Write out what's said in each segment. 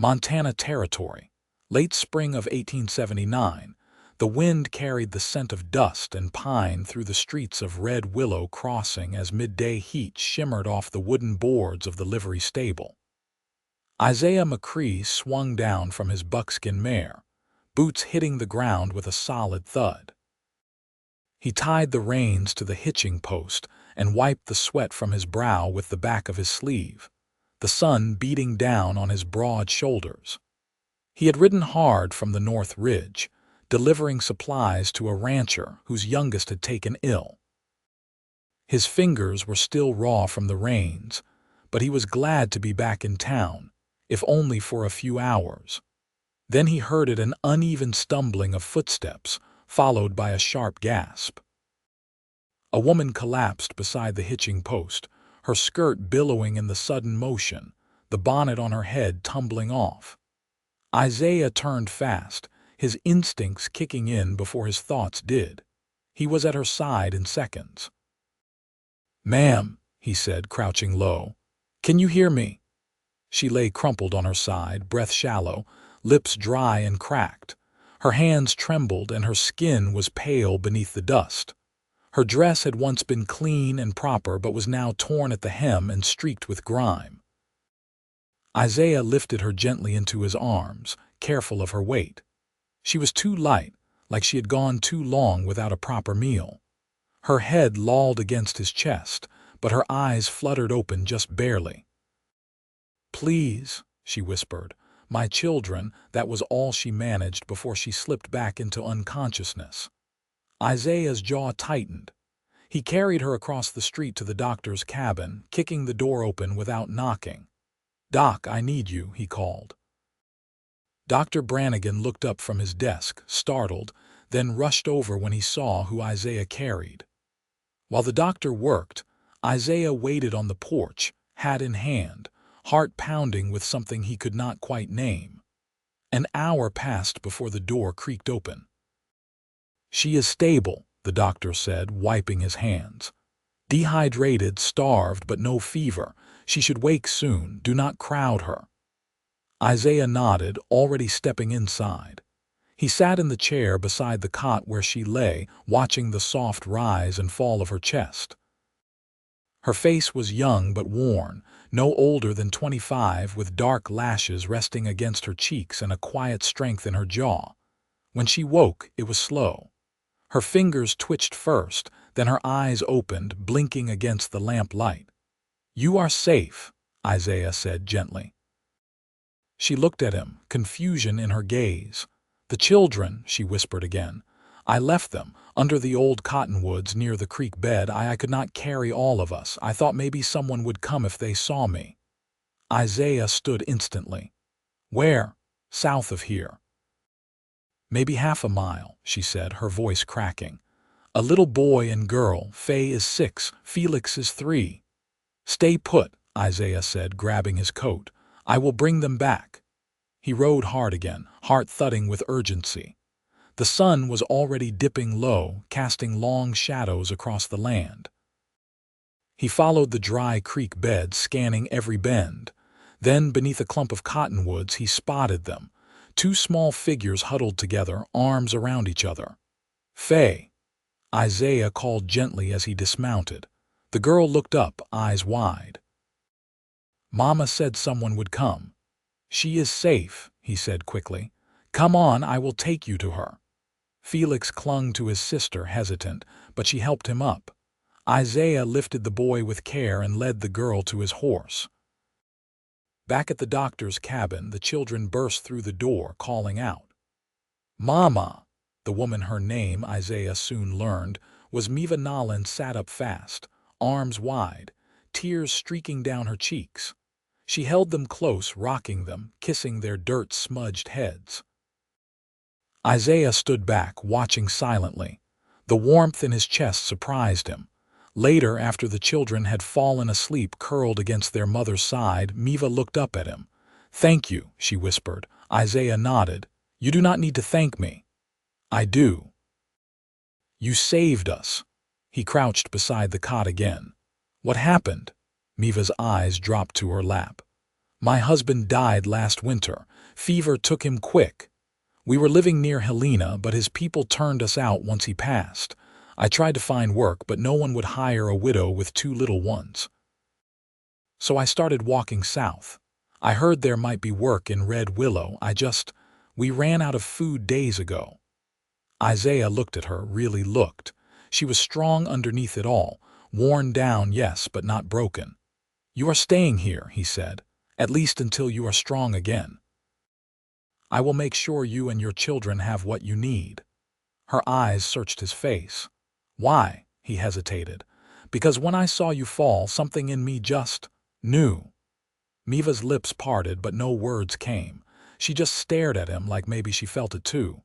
Montana Territory. Late spring of 1879, the wind carried the scent of dust and pine through the streets of Red Willow Crossing as midday heat shimmered off the wooden boards of the livery stable. Isaiah McCrae swung down from his buckskin mare, boots hitting the ground with a solid thud. He tied the reins to the hitching post and wiped the sweat from his brow with the back of his sleeve, the sun beating down on his broad shoulders. He had ridden hard from the North Ridge, delivering supplies to a rancher whose youngest had taken ill. His fingers were still raw from the reins, but he was glad to be back in town, if only for a few hours. Then he heard an uneven stumbling of footsteps, followed by a sharp gasp. A woman collapsed beside the hitching post, her skirt billowing in the sudden motion, the bonnet on her head tumbling off. Isaiah turned fast, his instincts kicking in before his thoughts did. He was at her side in seconds. "Ma'am," he said, crouching low, "can you hear me?" She lay crumpled on her side, breath shallow, lips dry and cracked. Her hands trembled and her skin was pale beneath the dust. Her dress had once been clean and proper but was now torn at the hem and streaked with grime. Isaiah lifted her gently into his arms, careful of her weight. She was too light, like she had gone too long without a proper meal. Her head lolled against his chest, but her eyes fluttered open just barely. "Please," she whispered, "my children," that was all she managed before she slipped back into unconsciousness. Isaiah's jaw tightened. He carried her across the street to the doctor's cabin, kicking the door open without knocking. "Doc, I need you," he called. Dr. Brannigan looked up from his desk, startled, then rushed over when he saw who Isaiah carried. While the doctor worked, Isaiah waited on the porch, hat in hand, heart pounding with something he could not quite name. An hour passed before the door creaked open. "She is stable," the doctor said, wiping his hands. "Dehydrated, starved, but no fever. She should wake soon. Do not crowd her." Isaiah nodded, already stepping inside. He sat in the chair beside the cot where she lay, watching the soft rise and fall of her chest. Her face was young but worn, no older than 25, with dark lashes resting against her cheeks and a quiet strength in her jaw. When she woke, it was slow. Her fingers twitched first, then her eyes opened, blinking against the lamp light. "You are safe," Isaiah said gently. She looked at him, confusion in her gaze. "The children," she whispered again. "I left them, under the old cottonwoods near the creek bed. I could not carry all of us. I thought maybe someone would come if they saw me." Isaiah stood instantly. "Where?" "South of here." "Maybe half a mile," she said, her voice cracking. "A little boy and girl. Faye is 6, Felix is 3. "Stay put," Isaiah said, grabbing his coat. "I will bring them back." He rode hard again, heart thudding with urgency. The sun was already dipping low, casting long shadows across the land. He followed the dry creek bed, scanning every bend. Then, beneath a clump of cottonwoods, he spotted them. 2 small figures huddled together, arms around each other. "Faye," Isaiah called gently as he dismounted. The girl looked up, eyes wide. "Mama said someone would come." "She is safe," he said quickly. "Come on, I will take you to her." Felix clung to his sister, hesitant, but she helped him up. Isaiah lifted the boy with care and led the girl to his horse. Back at the doctor's cabin, the children burst through the door, calling out. "Mama!" The woman, her name, Isaiah soon learned, was Maeva Nolan, sat up fast, arms wide, tears streaking down her cheeks. She held them close, rocking them, kissing their dirt-smudged heads. Isaiah stood back, watching silently. The warmth in his chest surprised him. Later, after the children had fallen asleep curled against their mother's side, Maeva looked up at him. "Thank you," she whispered. Isaiah nodded. "You do not need to thank me." "I do." "You saved us." He crouched beside the cot again. "What happened?" Maeva's eyes dropped to her lap. My husband died last winter. Fever took him quick. We were living near Helena, but his people turned us out once he passed. I tried to find work, but no one would hire a widow with 2 little ones. So I started walking south. I heard there might be work in Red Willow. We ran out of food days ago. Isaiah looked at her, really looked. She was strong underneath it all, worn down, yes, but not broken. You are staying here, he said, at least until you are strong again. I will make sure you and your children have what you need. Her eyes searched his face. Why? He hesitated. Because when I saw you fall, something in me just knew. Maeva's lips parted, but no words came. She just stared at him like maybe she felt it too.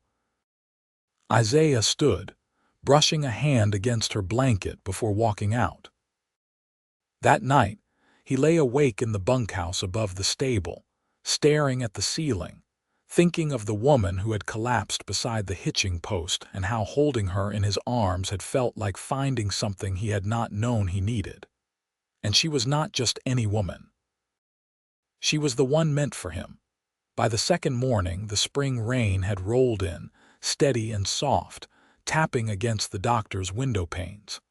Isaiah stood, brushing a hand against her blanket before walking out. That night, he lay awake in the bunkhouse above the stable, staring at the ceiling, thinking of the woman who had collapsed beside the hitching post and how holding her in his arms had felt like finding something he had not known he needed. And she was not just any woman. She was the one meant for him. By the second morning, the spring rain had rolled in, steady and soft, tapping against the doctor's window panes.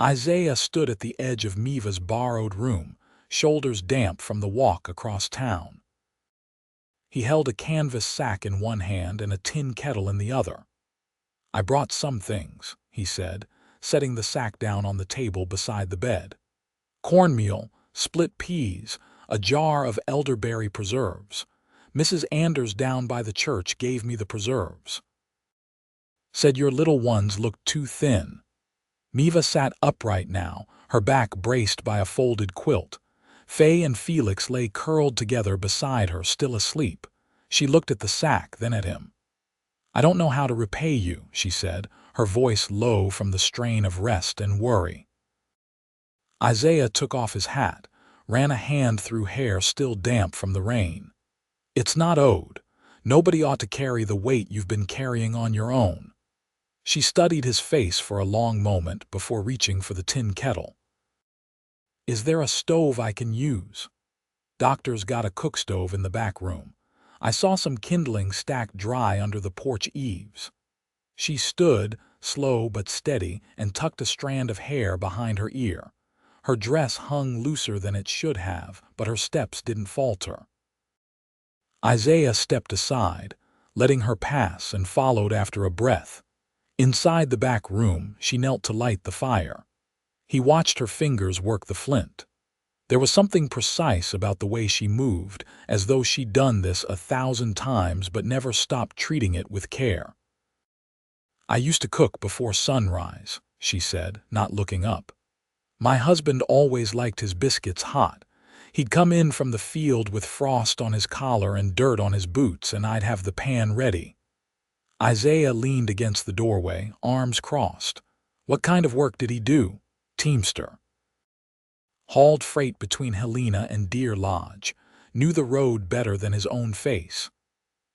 Isaiah stood at the edge of Maeva's borrowed room, shoulders damp from the walk across town. He held a canvas sack in one hand and a tin kettle in the other. I brought some things, he said, setting the sack down on the table beside the bed. Cornmeal, split peas, a jar of elderberry preserves. Mrs. Anders down by the church gave me the preserves. Said your little ones looked too thin. Maeva sat upright now, her back braced by a folded quilt. Faye and Felix lay curled together beside her, still asleep. She looked at the sack, then at him. I don't know how to repay you, she said, her voice low from the strain of rest and worry. Isaiah took off his hat, ran a hand through hair still damp from the rain. It's not owed. Nobody ought to carry the weight you've been carrying on your own. She studied his face for a long moment before reaching for the tin kettle. Is there a stove I can use? Doctor's got a cook stove in the back room. I saw some kindling stacked dry under the porch eaves. She stood, slow but steady, and tucked a strand of hair behind her ear. Her dress hung looser than it should have, but her steps didn't falter. Isaiah stepped aside, letting her pass, and followed after a breath. Inside the back room, she knelt to light the fire. He watched her fingers work the flint. There was something precise about the way she moved, as though she'd done this 1,000 times but never stopped treating it with care. I used to cook before sunrise, she said, not looking up. My husband always liked his biscuits hot. He'd come in from the field with frost on his collar and dirt on his boots, and I'd have the pan ready. Isaiah leaned against the doorway, arms crossed. What kind of work did he do? Teamster. Hauled freight between Helena and Deer Lodge, knew the road better than his own face.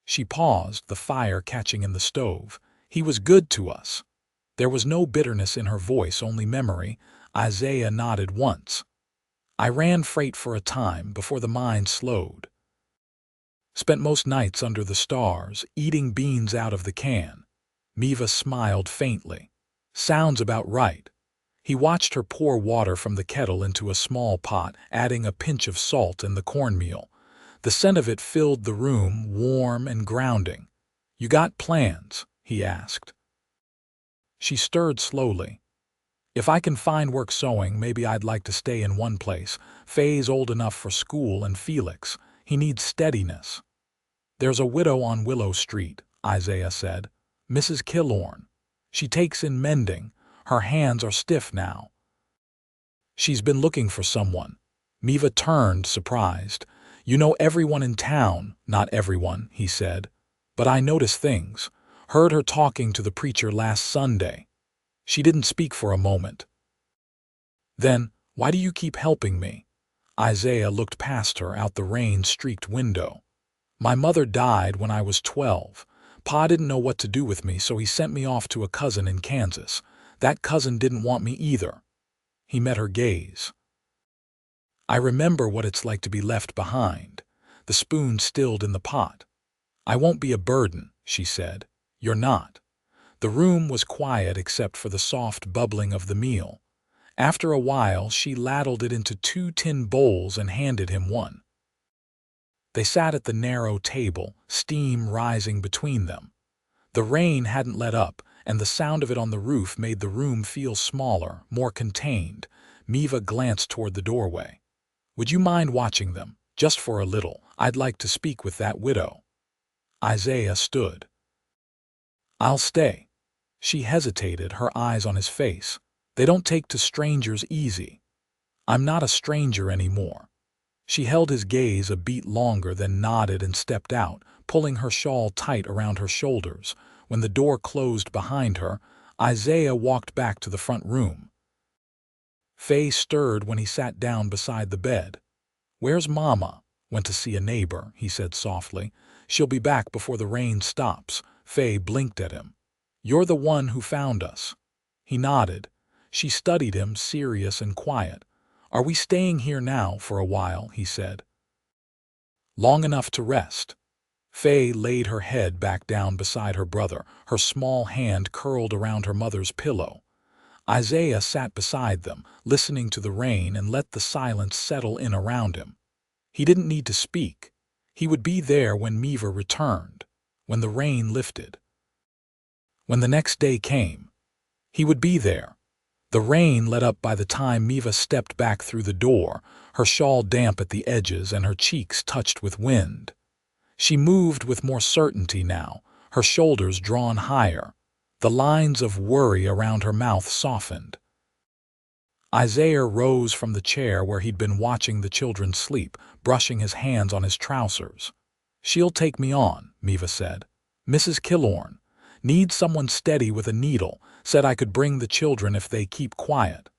She paused, the fire catching in the stove. He was good to us. There was no bitterness in her voice, only memory. Isaiah nodded once. I ran freight for a time before the mind slowed. Spent most nights under the stars, eating beans out of the can. Maeva smiled faintly. Sounds about right. He watched her pour water from the kettle into a small pot, adding a pinch of salt and the cornmeal. The scent of it filled the room, warm and grounding. You got plans? He asked. She stirred slowly. If I can find work sewing, maybe I'd like to stay in one place. Faye's old enough for school, and Felix. He needs steadiness. There's a widow on Willow Street, Isaiah said. Mrs. Killorn. She takes in mending. Her hands are stiff now. She's been looking for someone. Maeva turned, surprised. You know everyone in town. Not everyone, he said. But I notice things. Heard her talking to the preacher last Sunday. She didn't speak for a moment. Then, why do you keep helping me? Isaiah looked past her out the rain-streaked window. My mother died when I was 12. Pa didn't know what to do with me, so he sent me off to a cousin in Kansas. That cousin didn't want me either. He met her gaze. I remember what it's like to be left behind, the spoon stilled in the pot. I won't be a burden, she said. You're not. The room was quiet except for the soft bubbling of the meal. After a while, she ladled it into 2 tin bowls and handed him one. They sat at the narrow table, steam rising between them. The rain hadn't let up, and the sound of it on the roof made the room feel smaller, more contained. Maeva glanced toward the doorway. Would you mind watching them? Just for a little. I'd like to speak with that widow. Isaiah stood. I'll stay. She hesitated, her eyes on his face. They don't take to strangers easy. I'm not a stranger anymore. She held his gaze a beat longer, then nodded and stepped out, pulling her shawl tight around her shoulders. When the door closed behind her, Isaiah walked back to the front room. Faye stirred when he sat down beside the bed. Where's Mama? Went to see a neighbor, he said softly. She'll be back before the rain stops. Faye blinked at him. You're the one who found us. He nodded. She studied him, serious and quiet. Are we staying here now for a while? He said. Long enough to rest. Faye laid her head back down beside her brother, her small hand curled around her mother's pillow. Isaiah sat beside them, listening to the rain, and let the silence settle in around him. He didn't need to speak. He would be there when Maeva returned, when the rain lifted. When the next day came, he would be there. The rain let up by the time Maeva stepped back through the door, her shawl damp at the edges and her cheeks touched with wind. She moved with more certainty now, her shoulders drawn higher. The lines of worry around her mouth softened. Isaiah rose from the chair where he'd been watching the children sleep, brushing his hands on his trousers. She'll take me on, Maeva said. Mrs. Killorn. Needs someone steady with a needle. Said I could bring the children if they keep quiet.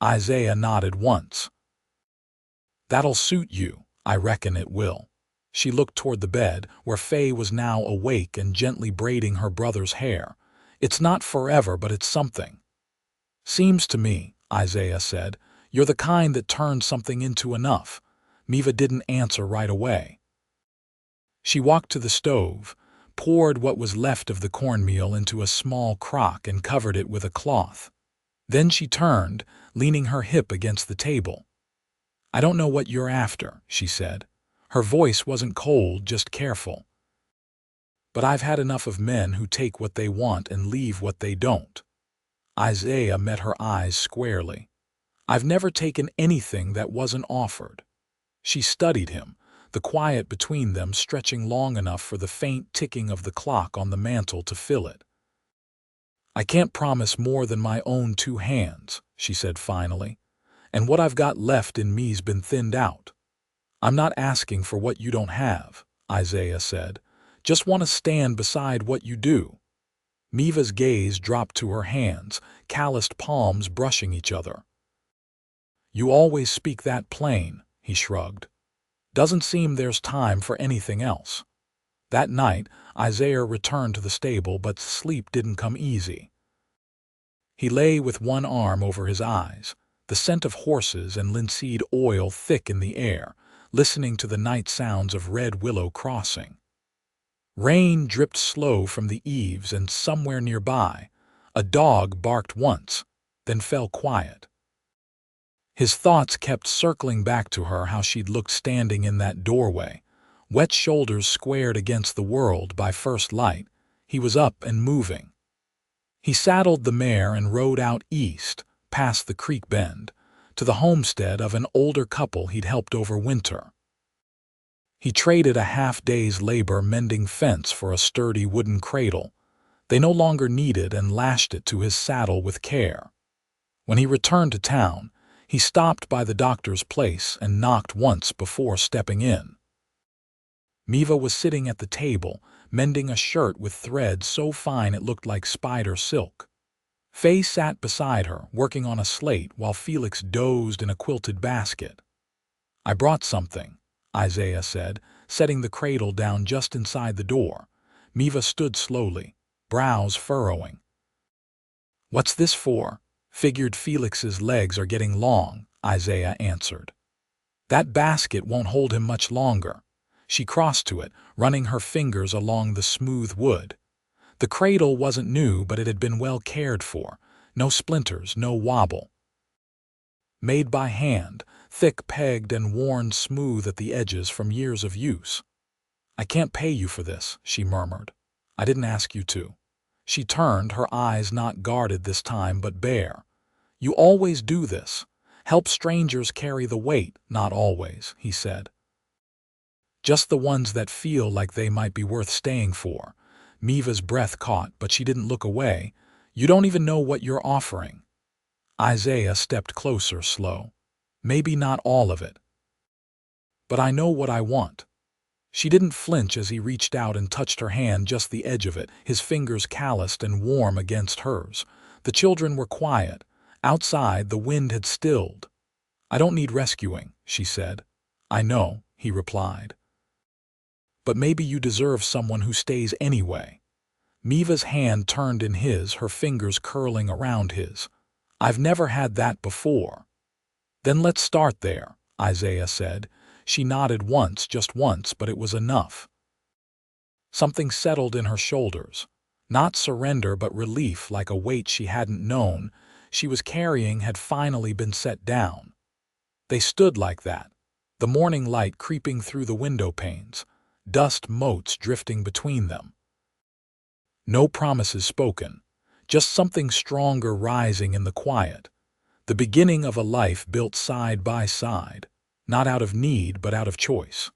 Isaiah nodded once. That'll suit you. I reckon it will. She looked toward the bed, where Faye was now awake and gently braiding her brother's hair. It's not forever, but it's something. Seems to me, Isaiah said, you're the kind that turns something into enough. Maeva didn't answer right away. She walked to the stove, poured what was left of the cornmeal into a small crock and covered it with a cloth. Then she turned, leaning her hip against the table. I don't know what you're after, she said. Her voice wasn't cold, just careful. But I've had enough of men who take what they want and leave what they don't. Isaiah met her eyes squarely. I've never taken anything that wasn't offered. She studied him, the quiet between them stretching long enough for the faint ticking of the clock on the mantel to fill it. I can't promise more than my own 2 hands, she said finally, and what I've got left in me's been thinned out. I'm not asking for what you don't have, Isaiah said. Just want to stand beside what you do. Maeva's gaze dropped to her hands, calloused palms brushing each other. You always speak that plain, he shrugged. Doesn't seem there's time for anything else. That night, Isaiah returned to the stable, but sleep didn't come easy. He lay with one arm over his eyes, the scent of horses and linseed oil thick in the air, listening to the night sounds of Red Willow Crossing. Rain dripped slow from the eaves, and somewhere nearby, a dog barked once, then fell quiet. His thoughts kept circling back to her, how she'd looked standing in that doorway, wet shoulders squared against the world by first light. He was up and moving. He saddled the mare and rode out east, past the creek bend, to the homestead of an older couple he'd helped over winter. He traded a half-day's labor mending fence for a sturdy wooden cradle they no longer needed and lashed it to his saddle with care. When he returned to town, he stopped by the doctor's place and knocked once before stepping in. Maeva was sitting at the table, mending a shirt with thread so fine it looked like spider silk. Faye sat beside her, working on a slate while Felix dozed in a quilted basket. I brought something, Isaiah said, setting the cradle down just inside the door. Maeva stood slowly, brows furrowing. What's this for? Figured Felix's legs are getting long, Isaiah answered. That basket won't hold him much longer. She crossed to it, running her fingers along the smooth wood. The cradle wasn't new, but it had been well cared for. No splinters, no wobble. Made by hand, thick pegged and worn smooth at the edges from years of use. "I can't pay you for this," she murmured. "I didn't ask you to." She turned, her eyes not guarded this time but bare. "You always do this. Help strangers carry the weight." "Not always," he said. "Just the ones that feel like they might be worth staying for." Maeva's breath caught, but she didn't look away. "You don't even know what you're offering." Isaiah stepped closer, slow. "Maybe not all of it. But I know what I want." She didn't flinch as he reached out and touched her hand, just the edge of it, his fingers calloused and warm against hers. The children were quiet. Outside, the wind had stilled. "I don't need rescuing," she said. "I know," he replied. "But maybe you deserve someone who stays anyway." Maeva's hand turned in his, her fingers curling around his. "I've never had that before." "Then let's start there," Isaiah said. She nodded once, just once, but it was enough. Something settled in her shoulders. Not surrender, but relief, like a weight she hadn't known she was carrying had finally been set down. They stood like that, the morning light creeping through the window panes, dust motes drifting between them. No promises spoken, just something stronger rising in the quiet. The beginning of a life built side by side, not out of need but out of choice.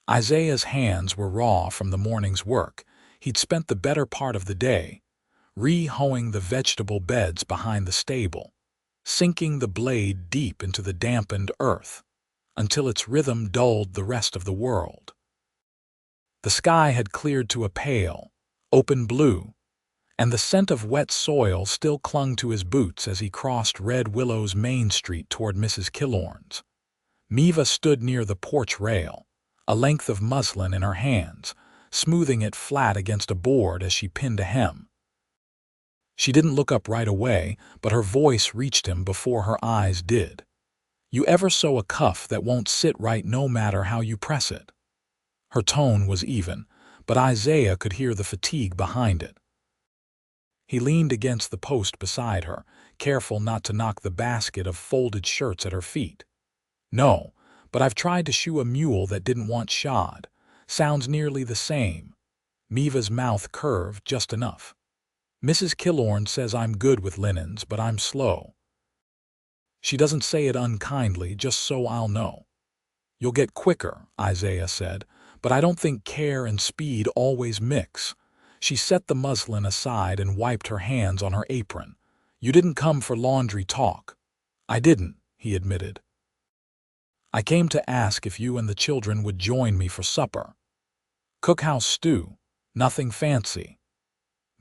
Isaiah's hands were raw from the morning's work. He'd spent the better part of the day re-hoeing the vegetable beds behind the stable, sinking the blade deep into the dampened earth until its rhythm dulled the rest of the world. The sky had cleared to a pale, open blue, and the scent of wet soil still clung to his boots as he crossed Red Willow's main street toward Mrs. Killorn's. Maeva stood near the porch rail, a length of muslin in her hands, smoothing it flat against a board as she pinned a hem. She didn't look up right away, but her voice reached him before her eyes did. "You ever sew a cuff that won't sit right no matter how you press it?" Her tone was even, but Isaiah could hear the fatigue behind it. He leaned against the post beside her, careful not to knock the basket of folded shirts at her feet. "No, but I've tried to shoe a mule that didn't want shod. Sounds nearly the same." Maeva's mouth curved just enough. "Mrs. Killorn says I'm good with linens, but I'm slow." She doesn't say it unkindly, just so I'll know. "You'll get quicker," Isaiah said, "but I don't think care and speed always mix." She set the muslin aside and wiped her hands on her apron. "You didn't come for laundry talk." "I didn't," he admitted. "I came to ask if you and the children would join me for supper. Cookhouse stew, nothing fancy."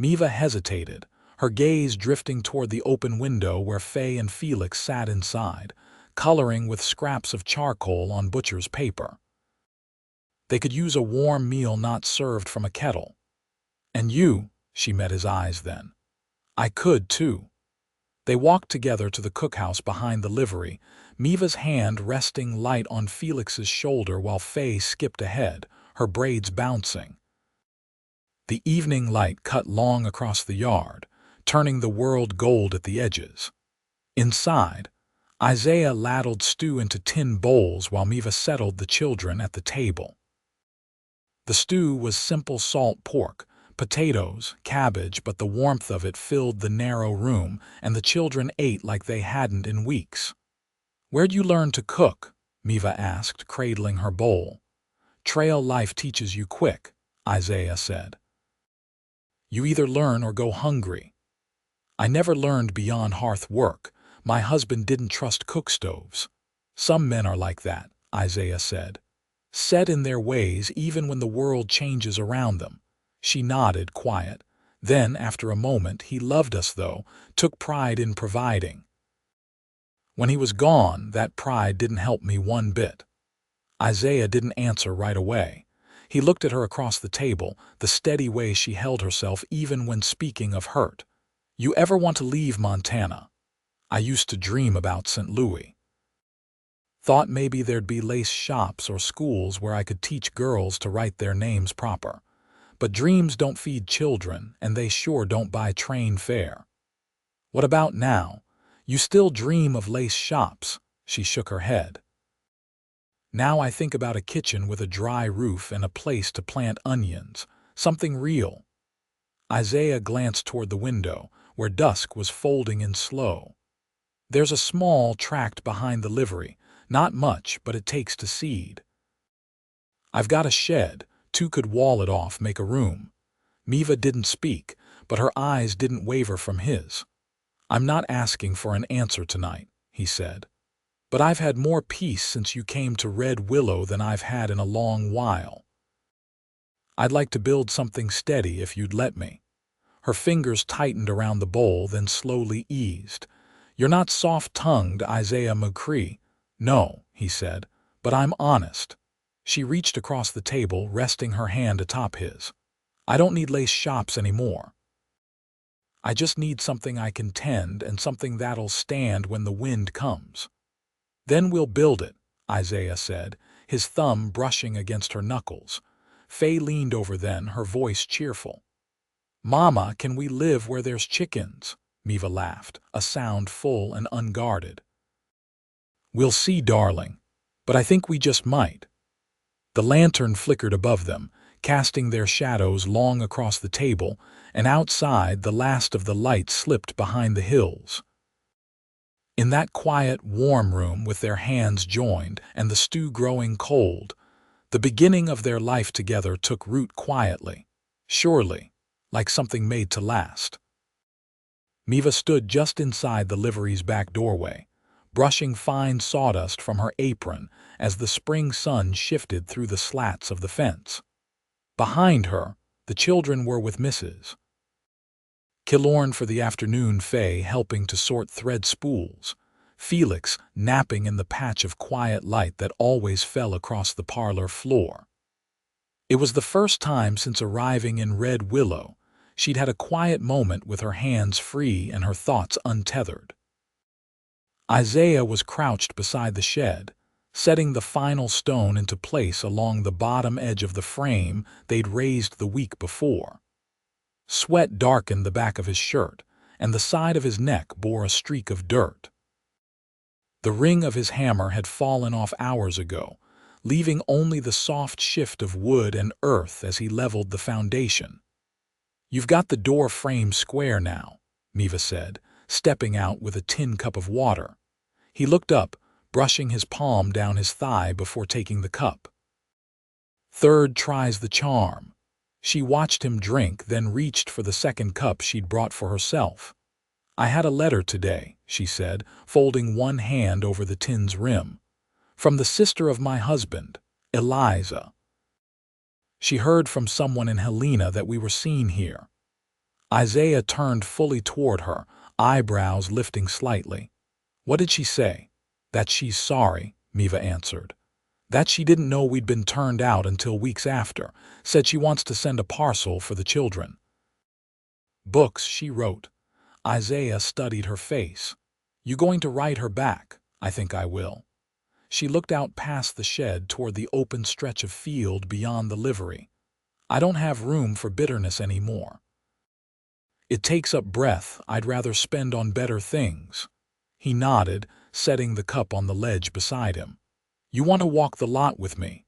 Maeva hesitated, her gaze drifting toward the open window where Faye and Felix sat inside, coloring with scraps of charcoal on butcher's paper. They could use a warm meal not served from a kettle. "And you," she met his eyes then. "I could, too." They walked together to the cookhouse behind the livery, Maeva's hand resting light on Felix's shoulder while Faye skipped ahead, her braids bouncing. The evening light cut long across the yard, turning the world gold at the edges. Inside, Isaiah ladled stew into tin bowls while Maeva settled the children at the table. The stew was simple salt pork, potatoes, cabbage, but the warmth of it filled the narrow room, and the children ate like they hadn't in weeks. "Where'd you learn to cook?" Maeva asked, cradling her bowl. "Trail life teaches you quick," Isaiah said. "You either learn or go hungry." "I never learned beyond hearth work. My husband didn't trust cook stoves." "Some men are like that," Isaiah said. "Set in their ways even when the world changes around them." She nodded, quiet. Then, after a moment, "He loved us, though, took pride in providing. When he was gone, that pride didn't help me one bit." Isaiah didn't answer right away. He looked at her across the table, the steady way she held herself even when speaking of hurt. "You ever want to leave Montana? I used to dream about St. Louis." Thought maybe there'd be lace shops or schools where I could teach girls to write their names proper. But dreams don't feed children, and they sure don't buy train fare. What about now? You still dream of lace shops? She shook her head. Now I think about a kitchen with a dry roof and a place to plant onions. Something real. Isaiah glanced toward the window, where dusk was folding in slow. There's a small tract behind the livery. Not much, but it takes to seed. I've got a shed. 2 could wall it off, make a room. Maeva didn't speak, but her eyes didn't waver from his. I'm not asking for an answer tonight, he said. But I've had more peace since you came to Red Willow than I've had in a long while. I'd like to build something steady if you'd let me. Her fingers tightened around the bowl, then slowly eased. You're not soft-tongued, Isaiah McCrae. No, he said, but I'm honest. She reached across the table, resting her hand atop his. I don't need lace shops anymore. I just need something I can tend and something that'll stand when the wind comes. Then we'll build it, Isaiah said, his thumb brushing against her knuckles. Faye leaned over then, her voice cheerful. Mama, can we live where there's chickens? Maeva laughed, a sound full and unguarded. We'll see, darling, but I think we just might. The lantern flickered above them, casting their shadows long across the table, and outside the last of the light slipped behind the hills. In that quiet, warm room with their hands joined and the stew growing cold, the beginning of their life together took root quietly, surely, like something made to last. Maeva stood just inside the livery's back doorway, brushing fine sawdust from her apron as the spring sun shifted through the slats of the fence. Behind her, the children were with Mrs. Killorn for the afternoon, Faye helping to sort thread spools, Felix napping in the patch of quiet light that always fell across the parlor floor. It was the first time since arriving in Red Willow she'd had a quiet moment with her hands free and her thoughts untethered. Isaiah was crouched beside the shed, setting the final stone into place along the bottom edge of the frame they'd raised the week before. Sweat darkened the back of his shirt, and the side of his neck bore a streak of dirt. The ring of his hammer had fallen off hours ago, leaving only the soft shift of wood and earth as he leveled the foundation. You've got the door frame square now, Maeva said, stepping out with a tin cup of water. He looked up, brushing his palm down his thigh before taking the cup. Third tries the charm. She watched him drink, then reached for the second cup she'd brought for herself. I had a letter today, she said, folding one hand over the tin's rim. From the sister of my husband, Eliza. She heard from someone in Helena that we were seen here. Isaiah turned fully toward her, eyebrows lifting slightly. What did she say? That she's sorry, Maeva answered. That she didn't know we'd been turned out until weeks after. Said she wants to send a parcel for the children. Books, she wrote. Isaiah studied her face. You going to write her back? I think I will. She looked out past the shed toward the open stretch of field beyond the livery. I don't have room for bitterness anymore. It takes up breath I'd rather spend on better things. He nodded, setting the cup on the ledge beside him. You want to walk the lot with me?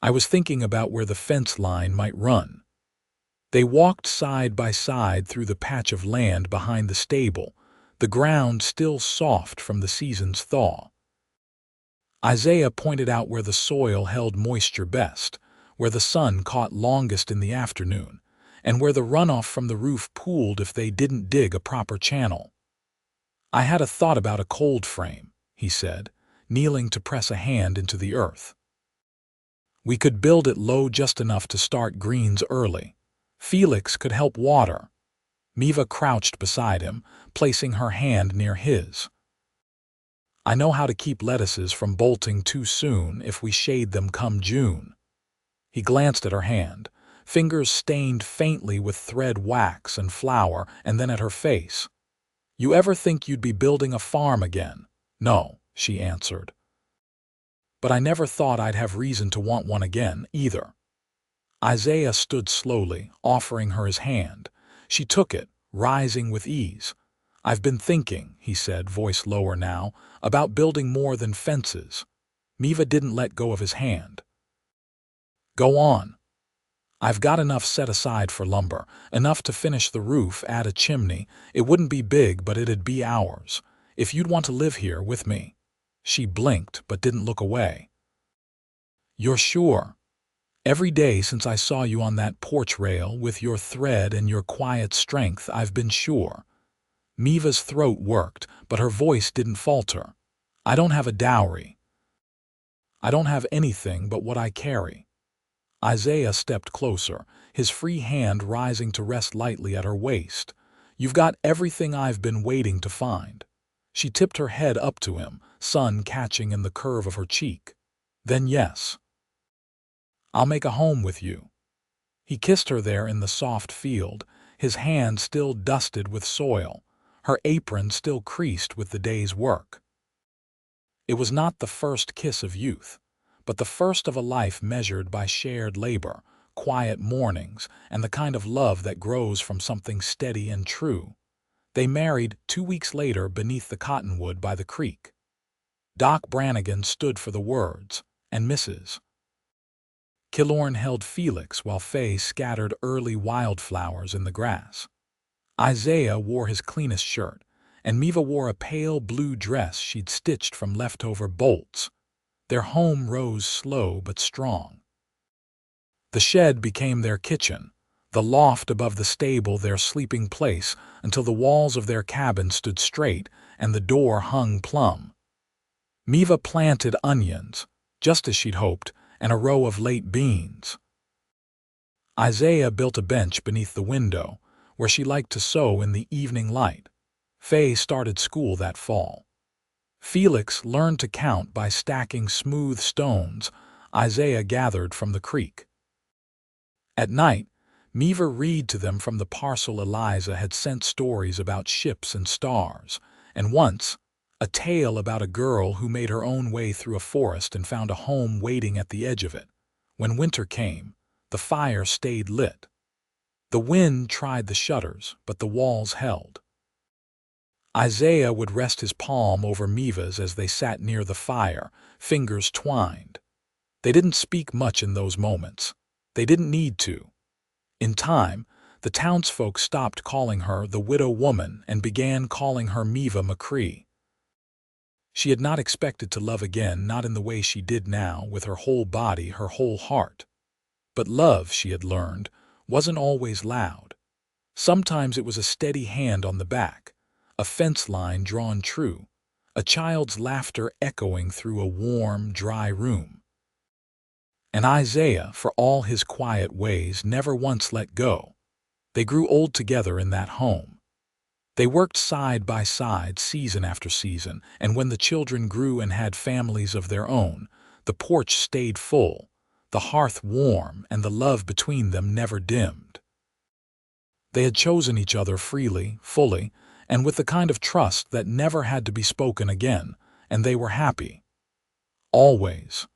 I was thinking about where the fence line might run. They walked side by side through the patch of land behind the stable, the ground still soft from the season's thaw. Isaiah pointed out where the soil held moisture best, where the sun caught longest in the afternoon, and where the runoff from the roof pooled if they didn't dig a proper channel. I had a thought about a cold frame, he said, kneeling to press a hand into the earth. We could build it low just enough to start greens early. Felix could help water. Maeva crouched beside him, placing her hand near his. I know how to keep lettuces from bolting too soon if we shade them come June. He glanced at her hand, fingers stained faintly with thread wax and flour, and then at her face. You ever think you'd be building a farm again? No, she answered. but I never thought I'd have reason to want one again, either. Isaiah stood slowly, offering her his hand. She took it, rising with ease. "I've been thinking," he said, voice lower now, "about building more than fences." Maeva didn't let go of his hand. "Go on." "I've got enough set aside for lumber, enough to finish the roof, add a chimney. It wouldn't be big, but it'd be ours. If you'd want to live here with me." She blinked, but didn't look away. "You're sure?" "Every day since I saw you on that porch rail, with your thread and your quiet strength, I've been sure." Maeva's throat worked, but her voice didn't falter. "I don't have a dowry. I don't have anything but what I carry." Isaiah stepped closer, his free hand rising to rest lightly at her waist. "You've got everything I've been waiting to find." She tipped her head up to him, sun catching in the curve of her cheek. "Then yes. I'll make a home with you." He kissed her there in the soft field, his hand still dusted with soil, her apron still creased with the day's work. It was not the first kiss of youth, but the first of a life measured by shared labor, quiet mornings, and the kind of love that grows from something steady and true. They married 2 weeks later beneath the cottonwood by the creek. Doc Brannigan stood for the words, and Mrs. Killorn held Felix while Faye scattered early wildflowers in the grass. Isaiah wore his cleanest shirt, and Maeva wore a pale blue dress she'd stitched from leftover bolts. Their home rose slow but strong. The shed became their kitchen, the loft above the stable their sleeping place, until the walls of their cabin stood straight and the door hung plumb. Maeva planted onions, just as she'd hoped, and a row of late beans. Isaiah built a bench beneath the window, where she liked to sew in the evening light. Faye started school that fall. Felix learned to count by stacking smooth stones Isaiah gathered from the creek. At night, Maeva read to them from the parcel Eliza had sent stories about ships and stars, and once, a tale about a girl who made her own way through a forest and found a home waiting at the edge of it. When winter came, the fire stayed lit. The wind tried the shutters, but the walls held. Isaiah would rest his palm over Maeva's as they sat near the fire, fingers twined. They didn't speak much in those moments. They didn't need to. In time, the townsfolk stopped calling her the widow woman and began calling her Maeva McCrae. She had not expected to love again, not in the way she did now, with her whole body, her whole heart. But love, she had learned, wasn't always loud. Sometimes it was a steady hand on the back, a fence line drawn true, a child's laughter echoing through a warm, dry room. And Isaiah, for all his quiet ways, never once let go. They grew old together in that home. They worked side by side season after season, and when the children grew and had families of their own, the porch stayed full, the hearth warm, and the love between them never dimmed. They had chosen each other freely, fully, and with the kind of trust that never had to be spoken again, and they were happy. Always.